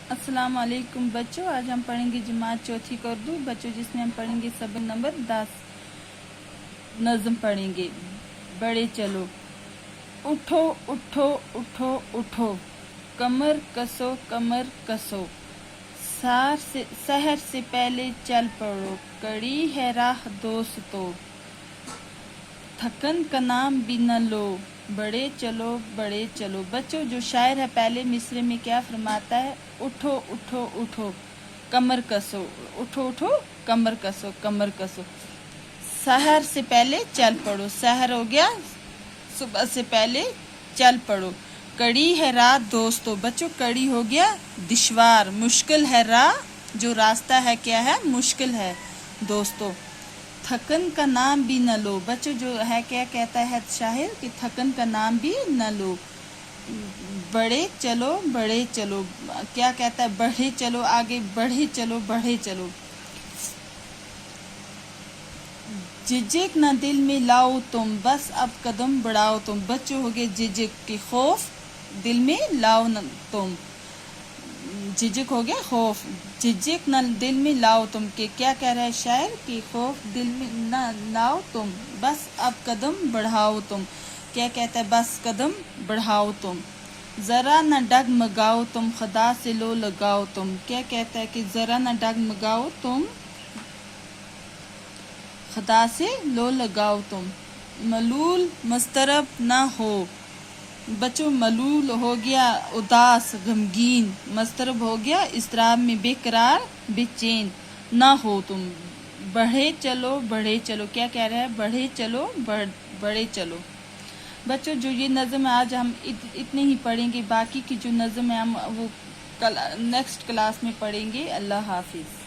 अस्सलाम वालेकुम बच्चों, आज हम पढ़ेंगे जमात चौथी का उर्दू बच्चों, जिसमें हम पढ़ेंगे सबक नंबर 10। नज़म पढ़ेंगे। बड़े चलो। उठो उठो उठो उठो, कमर कसो कमर कसो, सहर से पहले चल पड़ो, कड़ी है राह दोस्तों, थकन का नाम भी न लो, बड़े चलो। बच्चों, जो शायर है पहले मिसरे में क्या फरमाता है? उठो उठो उठो, कमर कसो, उठो उठो कमर कसो, कमर कसो, सहर से पहले चल पड़ो, सहर हो गया सुबह से पहले चल पड़ो, कड़ी है राह दोस्तों, बच्चों कड़ी हो गया दुश्वार, मुश्किल है राह, जो रास्ता है क्या है? मुश्किल है दोस्तों, थकन का नाम भी न लो, बच्चों जो है क्या कहता है शायर कि थकन का नाम भी न लो, बड़े चलो, क्या कहता है? बढ़े चलो, आगे बढ़े चलो, बढ़े चलो, झिझक न दिल में लाओ तुम, बस अब कदम बढ़ाओ तुम, बच्चों हो गए झिझक के खौफ, दिल में लाओ न तुम, झिझक हो गया खौफ, झिझक न दिल में लाओ तुम, के क्या कह रहा है शायर कि खौफ दिल में न लाओ तुम, बस अब कदम बढ़ाओ तुम, क्या कहता है? बस कदम बढ़ाओ तुम, ज़रा न डगमगाओ तुम, खुदा से लो लगाओ तुम, क्या कहता है कि ज़रा न डगमगाओ तुम, खुदा से लो लगाओ तुम, मलूल मस्तरब ना हो, बच्चों मलूल हो गया उदास गमगीन, मस्तरब हो गया इस्तराब में बेकरार बेचैन, ना हो तुम, बढ़े चलो, क्या कह रहा है? बढ़े चलो बड़े चलो। बच्चों, जो ये नज़म है आज हम इतने ही पढ़ेंगे, बाकी की जो नज़म है हम वो कल नेक्स्ट क्लास में पढ़ेंगे। अल्लाह हाफिज़।